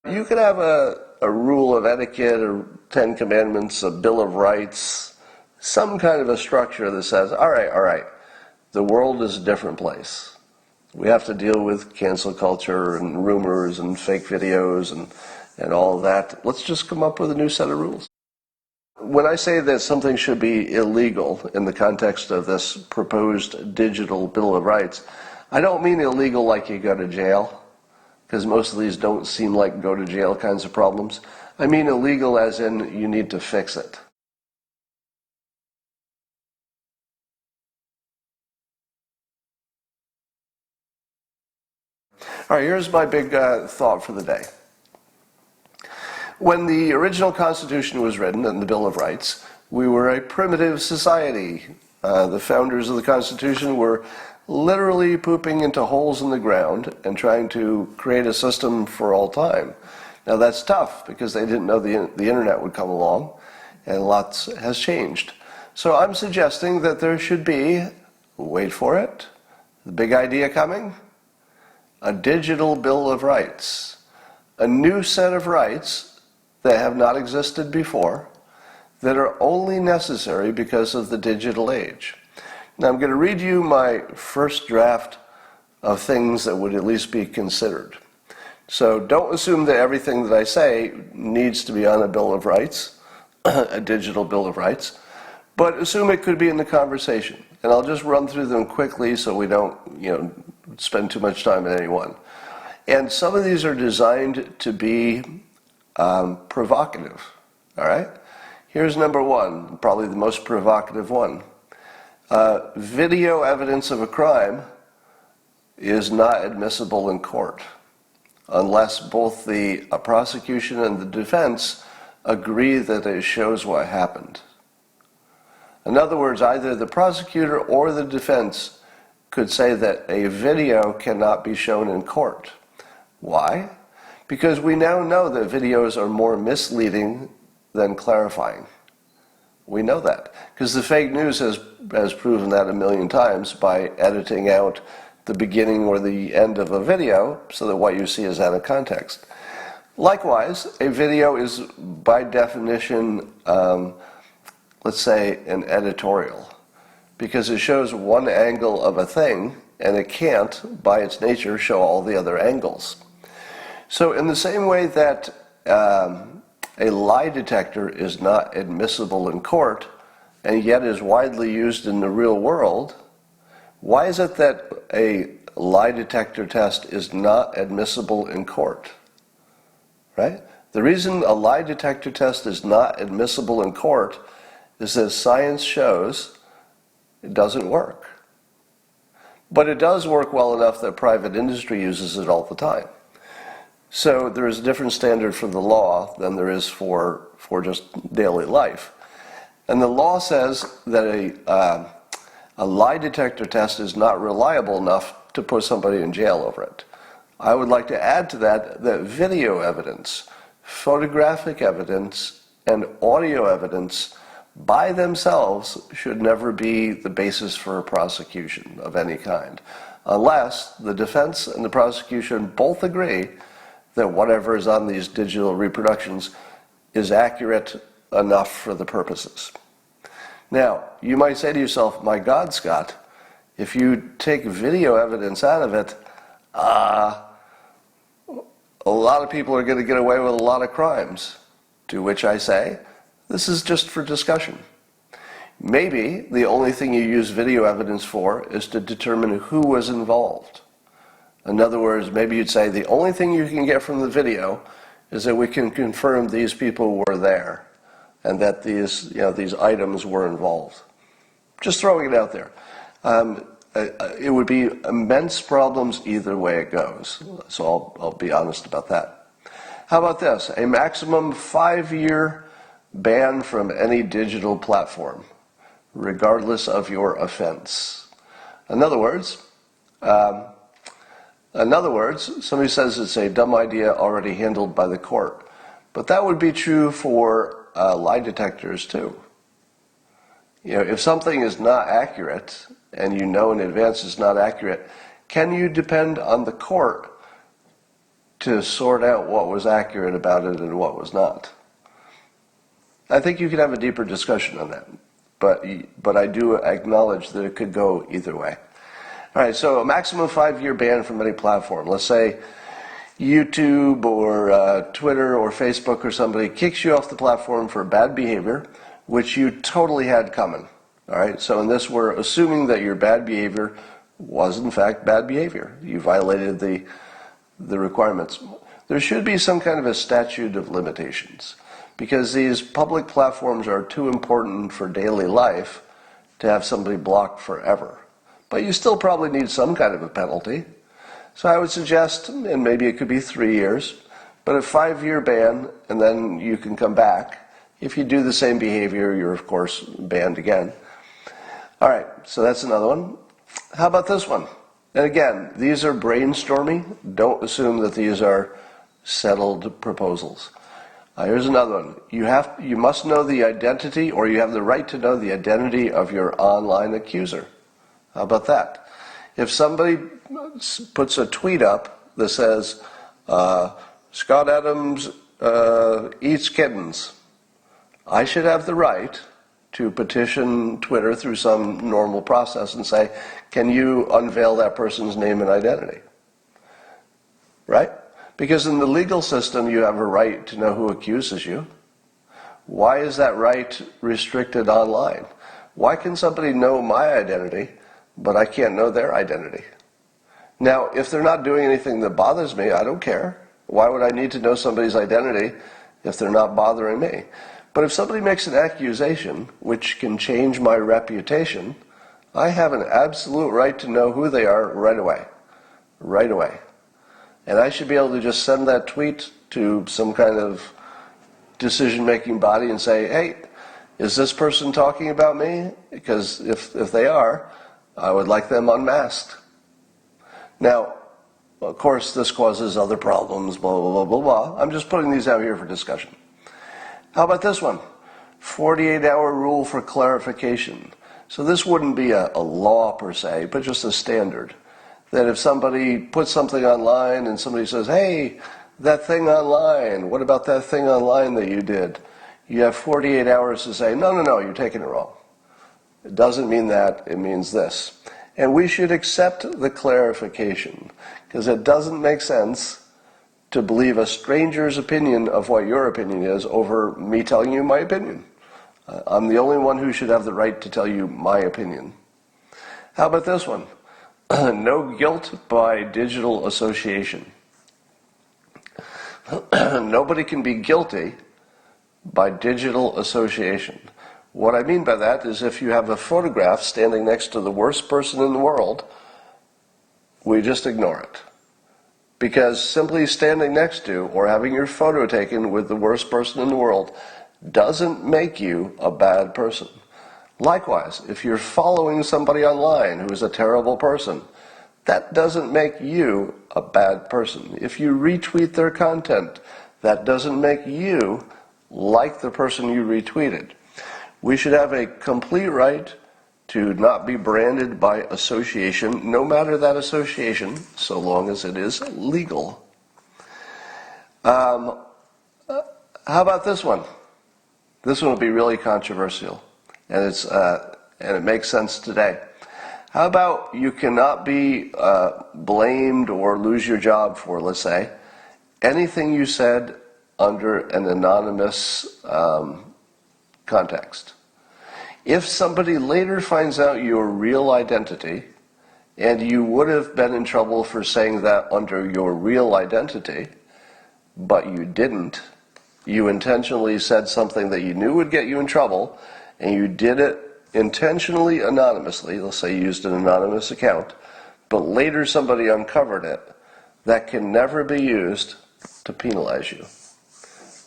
You could have a rule of etiquette or 10 Commandments, a Bill of Rights, some kind of a structure that says, all right, the world is a different place. We have to deal with cancel culture and rumors and fake videos and all of that. Let's just come up with a new set of rules. When I say that something should be illegal in the context of this proposed digital Bill of Rights, I don't mean illegal like you go to jail, because most of these don't seem like go to jail kinds of problems. I mean illegal as in you need to fix it. All right, here's my big thought for the day. When the original Constitution was written and the Bill of Rights, we were a primitive society. The founders of the Constitution were literally pooping into holes in the ground and trying to create a system for all time. Now that's tough because they didn't know the internet would come along, and lots has changed. So I'm suggesting that there should be, wait for it, the big idea coming, a digital Bill of Rights, a new set of rights that have not existed before, that are only necessary because of the digital age. Now I'm going to read you my first draft of things that would at least be considered. So don't assume that everything that I say needs to be on a Bill of Rights, a digital Bill of Rights, but assume it could be in the conversation. And I'll just run through them quickly so we don't, spend too much time on any one. And some of these are designed to be provocative, all right? Here's number one, probably the most provocative one. Video evidence of a crime is not admissible in court unless both the prosecution and the defense agree that it shows what happened. In other words, either the prosecutor or the defense could say that a video cannot be shown in court. Why? Because we now know that videos are more misleading than clarifying. We know that because the fake news has proven that a million times by editing out the beginning or the end of a video so that what you see is out of context. Likewise, a video is by definition, let's say, an editorial, because it shows one angle of a thing and it can't, by its nature, show all the other angles. So in the same way that a lie detector is not admissible in court and yet is widely used in the real world, why is it that a lie detector test is not admissible in court? Right? The reason a lie detector test is not admissible in court is that science shows it doesn't work. But it does work well enough that private industry uses it all the time. So there is a different standard for the law than there is for just daily life. And the law says that a lie detector test is not reliable enough to put somebody in jail over it. I would like to add to that video evidence, photographic evidence, and audio evidence by themselves should never be the basis for a prosecution of any kind, unless the defense and the prosecution both agree that whatever is on these digital reproductions is accurate enough for the purposes. Now, you might say to yourself, my God, Scott, if you take video evidence out of it, a lot of people are going to get away with a lot of crimes. To which I say, this is just for discussion. Maybe the only thing you use video evidence for is to determine who was involved. In other words, maybe you'd say the only thing you can get from the video is that we can confirm these people were there and that these items were involved. Just throwing it out there. It would be immense problems either way it goes. So I'll be honest about that. How about this? A maximum 5-year ban from any digital platform, regardless of your offense. In other words, somebody says it's a dumb idea already handled by the court. But that would be true for lie detectors too. If something is not accurate, and you know in advance it's not accurate, can you depend on the court to sort out what was accurate about it and what was not. I think you could have a deeper discussion on that, but I do acknowledge that it could go either way. All right, so a maximum 5-year ban from any platform. Let's say YouTube or Twitter or Facebook or somebody kicks you off the platform for bad behavior, which you totally had coming. All right, so in this we're assuming that your bad behavior was in fact bad behavior. You violated the requirements. There should be some kind of a statute of limitations, because these public platforms are too important for daily life to have somebody blocked forever. But you still probably need some kind of a penalty. So I would suggest, and maybe it could be 3 years, but a 5-year ban, and then you can come back. If you do the same behavior, you're of course banned again. All right, so that's another one. How about this one? And again, these are brainstorming. Don't assume that these are settled proposals. Here's another one. You must know the identity, or you have the right to know the identity of your online accuser. How about that? If somebody puts a tweet up that says, Scott Adams eats kittens, I should have the right to petition Twitter through some normal process and say, can you unveil that person's name and identity? Right? Because in the legal system, you have a right to know who accuses you. Why is that right restricted online? Why can somebody know my identity, but I can't know their identity? Now, if they're not doing anything that bothers me, I don't care. Why would I need to know somebody's identity if they're not bothering me? But if somebody makes an accusation which can change my reputation, I have an absolute right to know who they are right away. Right away. And I should be able to just send that tweet to some kind of decision-making body and say, hey, is this person talking about me? Because if they are, I would like them unmasked. Now, of course, this causes other problems, blah, blah, blah, blah, blah. I'm just putting these out here for discussion. How about this one? 48-hour rule for clarification. So this wouldn't be a law per se, but just a standard. That if somebody puts something online and somebody says, hey, that thing online, what about that thing online that you did? You have 48 hours to say, no, you're taking it wrong. It doesn't mean that, it means this. And we should accept the clarification, because it doesn't make sense to believe a stranger's opinion of what your opinion is over me telling you my opinion. I'm the only one who should have the right to tell you my opinion. How about this one? No guilt by digital association. Nobody can be guilty by digital association. What I mean by that is if you have a photograph standing next to the worst person in the world, we just ignore it. Because simply standing next to or having your photo taken with the worst person in the world doesn't make you a bad person. Likewise, if you're following somebody online who is a terrible person, that doesn't make you a bad person. If you retweet their content, that doesn't make you like the person you retweeted. We should have a complete right to not be branded by association, no matter that association, so long as it is legal. How about this one? This one will be really controversial, and it makes sense today. How about you cannot be blamed or lose your job for, let's say, anything you said under an anonymous context. If somebody later finds out your real identity, and you would have been in trouble for saying that under your real identity, but you didn't, you intentionally said something that you knew would get you in trouble, and you did it intentionally anonymously, let's say you used an anonymous account, but later somebody uncovered it, that can never be used to penalize you.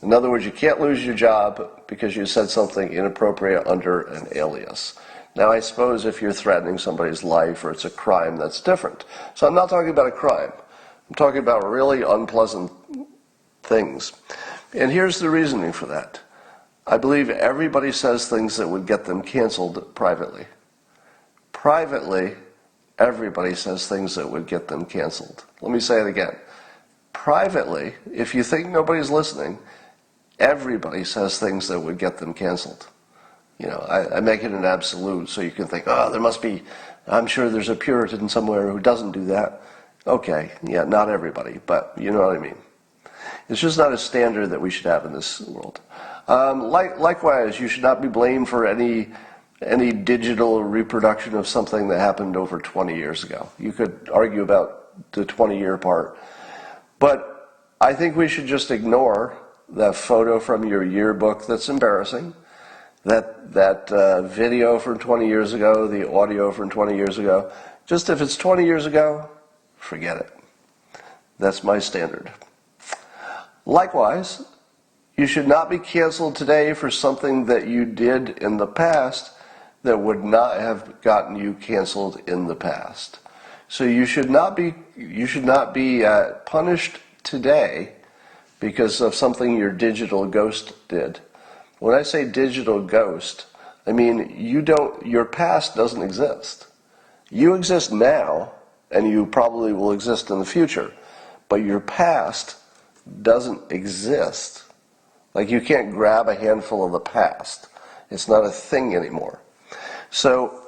In other words, you can't lose your job because you said something inappropriate under an alias. Now, I suppose if you're threatening somebody's life or it's a crime, that's different. So I'm not talking about a crime. I'm talking about really unpleasant things. And here's the reasoning for that. I believe everybody says things that would get them canceled privately. Privately, everybody says things that would get them canceled. Let me say it again. Privately, if you think nobody's listening, everybody says things that would get them canceled. I make it an absolute so you can think, oh, there must be, I'm sure there's a Puritan somewhere who doesn't do that. Okay, yeah, not everybody, but you know what I mean. It's just not a standard that we should have in this world. Likewise, you should not be blamed for any digital reproduction of something that happened over 20 years ago. You could argue about the 20-year part, but I think we should just ignore that photo from your yearbook that's embarrassing, that video from 20 years ago, the audio from 20 years ago. Just if it's 20 years ago, forget it. That's my standard. Likewise, you should not be canceled today for something that you did in the past that would not have gotten you canceled in the past. So you should not be punished today because of something your digital ghost did. When I say digital ghost, I mean your past doesn't exist. You exist now, and you probably will exist in the future, but your past doesn't exist. Like, you can't grab a handful of the past. It's not a thing anymore. So,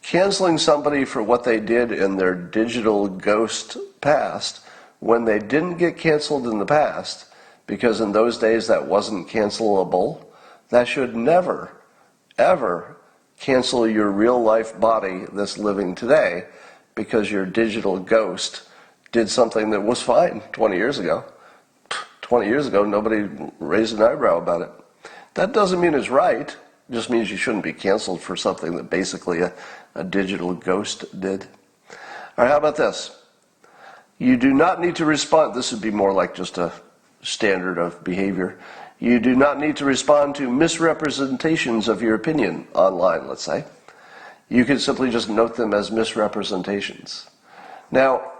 canceling somebody for what they did in their digital ghost past, when they didn't get canceled in the past, because in those days that wasn't cancelable, that should never, ever cancel your real life body that's living today because your digital ghost did something that was fine 20 years ago. 20 years ago, nobody raised an eyebrow about it. That doesn't mean it's right. It just means you shouldn't be canceled for something that basically a digital ghost did. All right, how about this? You do not need to respond. This would be more like just a standard of behavior. You do not need to respond to misrepresentations of your opinion online, let's say. You can simply just note them as misrepresentations. Now,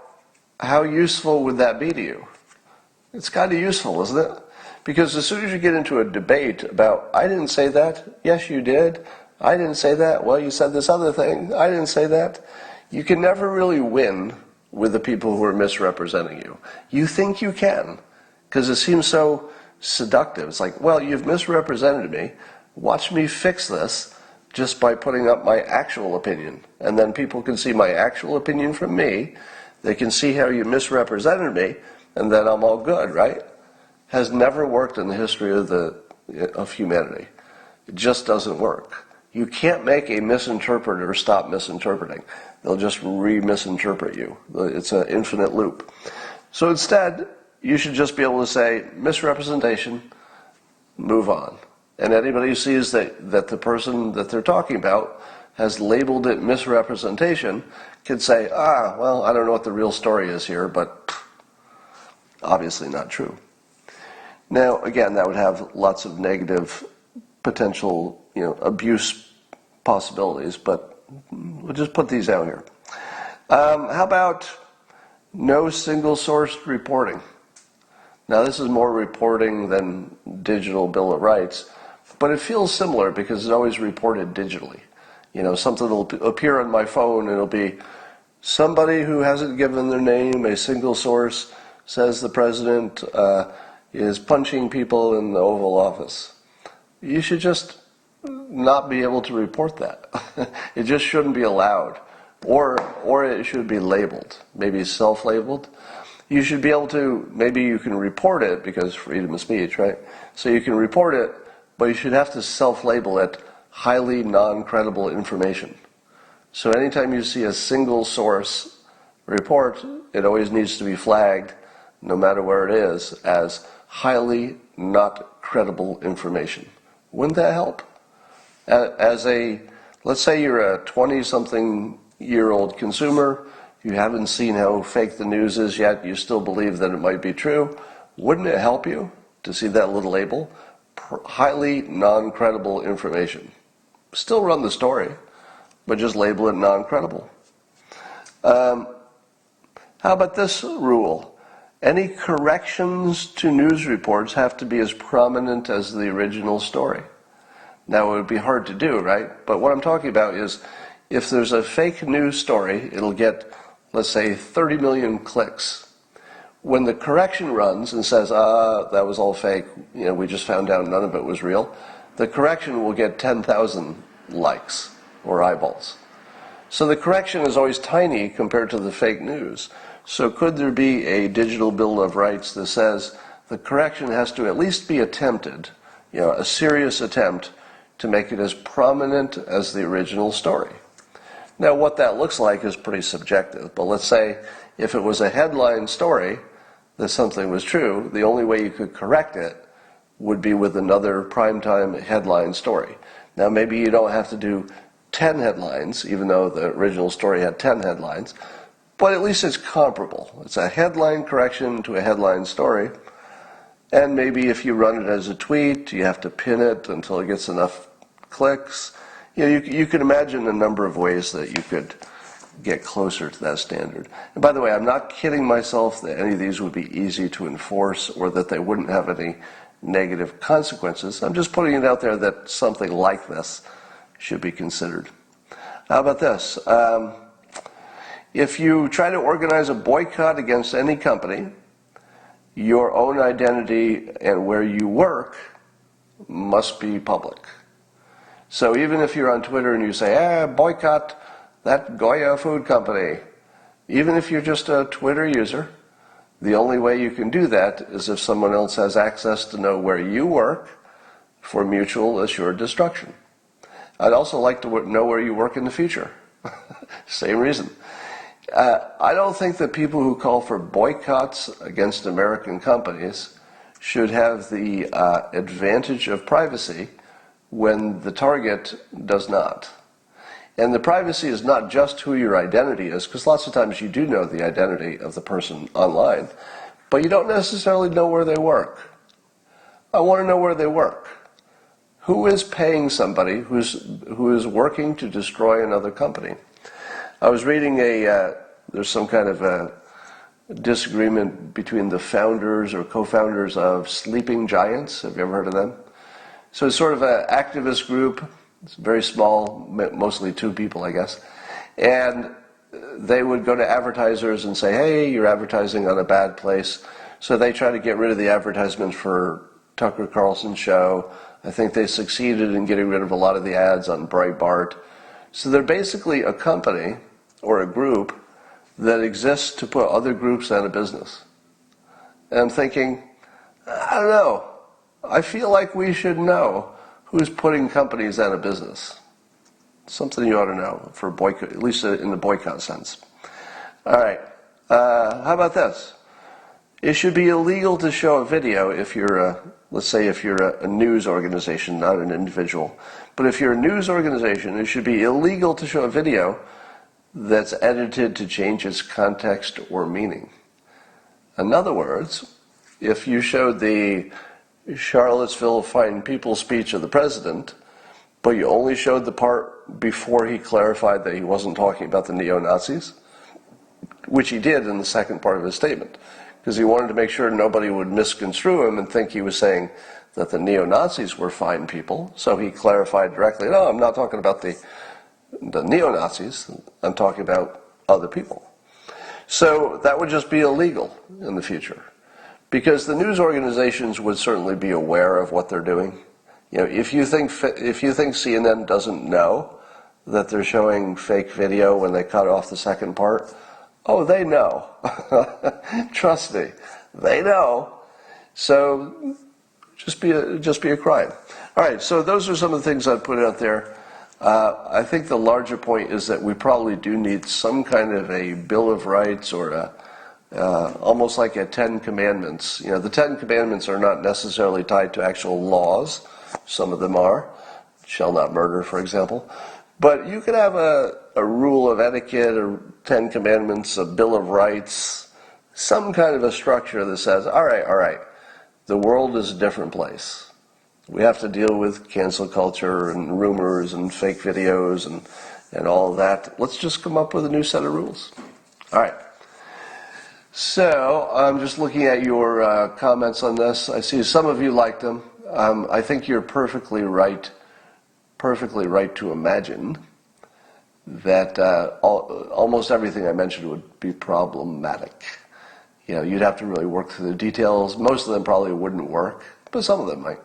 how useful would that be to you? It's kind of useful, isn't it? Because as soon as you get into a debate about, I didn't say that, yes you did, I didn't say that, well you said this other thing, I didn't say that, you can never really win with the people who are misrepresenting you. You think you can, because it seems so seductive. It's like, well, you've misrepresented me, watch me fix this just by putting up my actual opinion. And then people can see my actual opinion from me, they can see how you misrepresented me, and then I'm all good, right? Has never worked in the history of humanity. It just doesn't work. You can't make a misinterpreter stop misinterpreting. They'll just re-misinterpret you. It's an infinite loop. So instead, you should just be able to say, misrepresentation, move on. And anybody who sees that the person that they're talking about has labeled it misrepresentation can say, well, I don't know what the real story is here, but obviously not true. Now, again, that would have lots of negative potential, abuse possibilities, but we'll just put these out here. How about no single source reporting? Now, this is more reporting than digital Bill of Rights, but it feels similar because it's always reported digitally. Something will appear on my phone and it'll be somebody who hasn't given their name, a single source, says the president is punching people in the Oval Office. You should just not be able to report that. It just shouldn't be allowed. Or it should be labeled, maybe self-labeled. You should be able to, maybe you can report it because freedom of speech, right? So you can report it, but you should have to self-label it highly non-credible information. So anytime you see a single source report, it always needs to be flagged, no matter where it is, as highly not credible information. Wouldn't that help? Let's say you're a 20-something-year-old consumer, you haven't seen how fake the news is yet, you still believe that it might be true. Wouldn't it help you to see that little label? Highly non-credible information. Still run the story, but just label it non-credible. How about this rule? Any corrections to news reports have to be as prominent as the original story. Now, it would be hard to do, right? But what I'm talking about is if there's a fake news story, it'll get, let's say, 30 million clicks. When the correction runs and says, that was all fake, we just found out none of it was real, the correction will get 10,000 likes or eyeballs. So the correction is always tiny compared to the fake news. So could there be a digital Bill of Rights that says the correction has to at least be attempted, a serious attempt to make it as prominent as the original story? Now, what that looks like is pretty subjective, but let's say if it was a headline story that something was true, the only way you could correct it would be with another primetime headline story. Now, maybe you don't have to do 10 headlines, even though the original story had 10 headlines, but at least it's comparable. It's a headline correction to a headline story, and maybe if you run it as a tweet, you have to pin it until it gets enough clicks. You can imagine a number of ways that you could get closer to that standard. And by the way, I'm not kidding myself that any of these would be easy to enforce or that they wouldn't have any negative consequences. I'm just putting it out there that something like this should be considered. How about this? If you try to organize a boycott against any company, your own identity and where you work must be public. So even if you're on Twitter and you say, boycott that Goya food company, even if you're just a Twitter user, the only way you can do that is if someone else has access to know where you work for mutual assured destruction. I'd also like to know where you work in the future. Same reason. I don't think that people who call for boycotts against American companies should have the advantage of privacy when the target does not. And the privacy is not just who your identity is, because lots of times you do know the identity of the person online, but you don't necessarily know where they work. I want to know where they work. Who is paying somebody who is working to destroy another company? I was reading there's some kind of a disagreement between the founders or co-founders of Sleeping Giants. Have you ever heard of them? So it's sort of an activist group. It's very small, mostly 2 people, I guess. And they would go to advertisers and say, hey, you're advertising on a bad place. So they try to get rid of the advertisement for Tucker Carlson's show. I think they succeeded in getting rid of a lot of the ads on Breitbart. So they're basically a company or a group that exists to put other groups out of business. And I'm thinking, I don't know. I feel like we should know who's putting companies out of business. Something you ought to know for boycott, at least in the boycott sense. All right. How about this? It should be illegal to show a video if you're, let's say if you're a news organization, not an individual. But if you're a news organization, it should be illegal to show a video that's edited to change its context or meaning. In other words, if you showed the Charlottesville Fine People speech of the president, but you only showed the part before he clarified that he wasn't talking about the neo-Nazis, which he did in the second part of his statement, because he wanted to make sure nobody would misconstrue him and think he was saying that the neo-Nazis were fine people, so he clarified directly, no, I'm not talking about the neo-Nazis, I'm talking about other people. So that would just be illegal in the future, because the news organizations would certainly be aware of what they're doing. If you think CNN doesn't know that they're showing fake video when they cut off the second part, oh, they know. Trust me, they know. So just be a crime. All right, so those are some of the things I'd put out there. I think the larger point is that we probably do need some kind of a Bill of Rights or almost like a 10 Commandments. The 10 Commandments are not necessarily tied to actual laws. Some of them are. Shall not murder, for example. But you could have a rule of etiquette, or 10 Commandments, a Bill of Rights, some kind of a structure that says, all right, the world is a different place. We have to deal with cancel culture and rumors and fake videos and all of that. Let's just come up with a new set of rules. All right. So I'm just looking at your comments on this. I see some of you liked them. I think you're perfectly right to imagine that almost everything I mentioned would be problematic. you'd have to really work through the details. Most of them probably wouldn't work, but some of them might.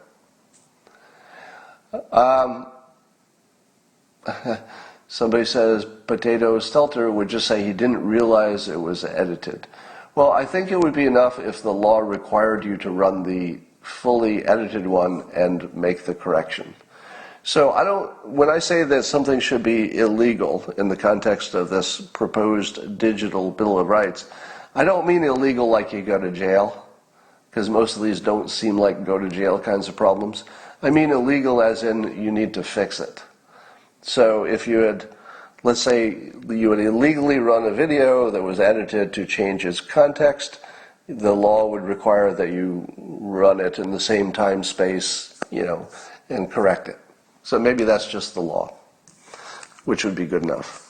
Somebody says Potato Stelter would just say he didn't realize it was edited. Well, I think it would be enough if the law required you to run the fully edited one and make the correction. So when I say that something should be illegal in the context of this proposed digital Bill of Rights, I don't mean illegal like you go to jail, because most of these don't seem like go to jail kinds of problems. I mean illegal as in you need to fix it. So if you had, let's say you had illegally run a video that was edited to change its context, the law would require that you run it in the same time space, and correct it. So maybe that's just the law, which would be good enough.